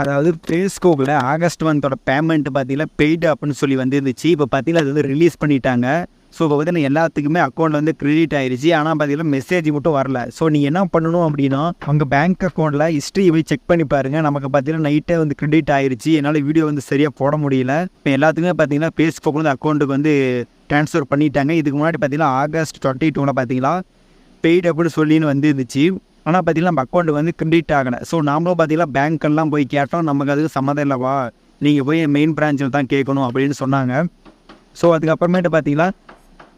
அதாவது ஃபேஸ்புக்கில் August மந்தோட payment பார்த்தீங்கன்னா பெய்டு அப்படின்னு சொல்லி வந்துருந்துச்சு. இப்போ பார்த்தீங்கன்னா அது வந்து ரிலீஸ் பண்ணிட்டாங்க. ஸோ இப்போ பார்த்தீங்கன்னா எல்லாத்துக்குமே அக்கௌண்ட் வந்து கிரெடிட் ஆயிடுச்சு. ஆனால் பார்த்தீங்கன்னா மெசேஜ் மட்டும் வரல. ஸோ நீங்கள் என்ன பண்ணணும் அப்படின்னா உங்கள் பேங்க் அக்கௌண்ட்டில் ஹிஸ்ட்ரி போய் செக் பண்ணி பாருங்கள். நமக்கு பார்த்தீங்கன்னா நைட்டே வந்து கிரெடிட் ஆயிடுச்சு. என்னால் வீடியோ வந்து சரியாக போட முடியல. இப்போ எல்லாத்துக்குமே பார்த்தீங்கன்னா ஃபேஸ்புக் வந்து அக்கௌண்ட்டுக்கு வந்து ட்ரான்ஸ்ஃபர் பண்ணிட்டாங்க. இதுக்கு முன்னாடி பார்த்தீங்கன்னா ஆகஸ்ட் 22 பார்த்தீங்கன்னா பெய்டு அப்படின்னு சொல்லின்னு வந்துருந்துச்சு. ஆனால் பார்த்தீங்கன்னா நம்ம அக்கௌண்ட் வந்து கிரெடிட் ஆகலை. ஸோ நாமளும் பார்த்தீங்கன்னா பேங்க்கெல்லாம் போய் கேட்டோம். நமக்கு அதுக்கு சம்மந்தம் இல்லைவா, நீங்கள் போய் மெயின் பிரான்ச்சில் தான் கேட்கணும் அப்படின்னு சொன்னாங்க. ஸோ அதுக்கப்புறமேட்டு பார்த்தீங்கன்னா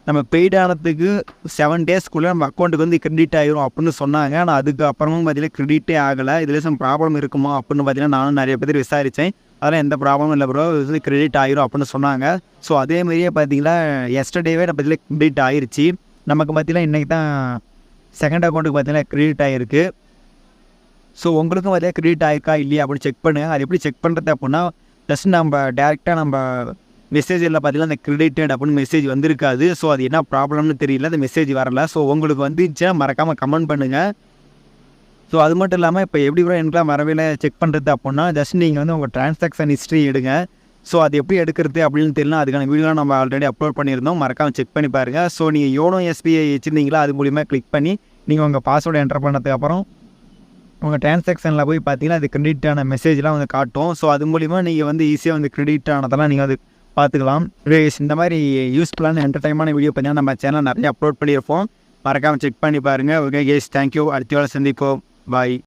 நம்ம பெய்டு ஆனதுக்கு 7 டேஸ்க்குள்ளே நம்ம அக்கௌண்ட்டுக்கு வந்து கிரெடிட் ஆகிரும் அப்படின்னு சொன்னாங்க. ஆனால் அதுக்கு அப்புறமும் பார்த்தீங்கன்னா கிரெடிட்டே ஆகலை. இதில் சம் ப்ராப்ளம் இருக்குமா அப்படின்னு பார்த்தீங்கன்னா நானும் நிறைய பேர் விசாரித்தேன். அதெல்லாம் எந்த ப்ராப்ளமும் இல்லை ப்ரோ, இது வந்து கிரெடிட் ஆகிரும் அப்படின்னு சொன்னாங்க. ஸோ அதேமாரியே பார்த்தீங்கன்னா எஸ்டர்டேவே நம்ம பார்த்தீங்கன்னா கிரெடிட் ஆகிருச்சு. நமக்கு பார்த்தீங்கன்னா இன்றைக்கி தான் செகண்ட் அக்கௌண்ட்டுக்கு பார்த்தீங்கன்னா கிரெடிட் ஆகிருக்கு. ஸோ உங்களுக்கும் பார்த்தீங்கன்னா கிரெடிட் ஆகிருக்கா இல்லையா அப்படின்னு செக் பண்ணுங்கள். அது எப்படி செக் பண்ணுறது அப்படின்னா ஜஸ்ட் நம்ம டேரெக்டாக நம்ம மெசேஜில் பார்த்தீங்கன்னா அந்த கிரெடிட்டட் அப்படின்னு மெசேஜ் வந்திருக்காது. ஸோ அது என்ன ப்ராப்ளம்னு தெரியல, அந்த மெசேஜ் வரல. ஸோ உங்களுக்கு வந்துச்சுன்னா மறக்காமல் கமெண்ட் பண்ணுங்கள். ஸோ அது மட்டும் இல்லாமல் இப்போ எப்படி ப்ரோ எனக்குலாம் வரவேல செக் பண்ணுறது அப்படின்னா ஜஸ்ட் நீங்கள் வந்து உங்கள் ட்ரான்சாக்ஷன் ஹிஸ்ட்ரி எடுங்க. ஸோ அது எப்படி எடுக்கிறது அப்படின்னு தெரியல, அதுக்கான வீடியோலாம் நம்ம ஆல்ரெடி அப்லோட் பண்ணியிருந்தோம். மறக்காமல் செக் பண்ணி பாருங்கள். ஸோ நீங்கள் யோனோ எஸ்பிஐ வச்சுருந்தீங்களா, அது மூலிமா கிளிக் பண்ணி நீங்கள் உங்கள் பாஸ்வேர்டு என்டர் பண்ணதுக்கு அப்புறம் உங்கள் ட்ரான்சாக்ஷனில் போய் பார்த்தீங்கன்னா அது கிரெடிட் ஆன மெசேஜ்லாம் வந்து காட்டும். ஸோ அது மூலிமா நீங்கள் வந்து ஈஸியாக வந்து கிரெடிட் ஆனதெல்லாம் நீங்கள் வந்து பார்த்துக்கலாம். இந்த மாதிரி யூஸ்ஃபுல்லான என்டர்டைன்மெண்டான வீடியோ பார்த்தீங்கன்னா நம்ம சேனல் நிறைய அப்லோட் பண்ணியிருப்போம். மறக்காமல் செக் பண்ணி பாருங்கள். Okay guys, thank you. அடுத்த வேலை சந்திப்போம். பாய்.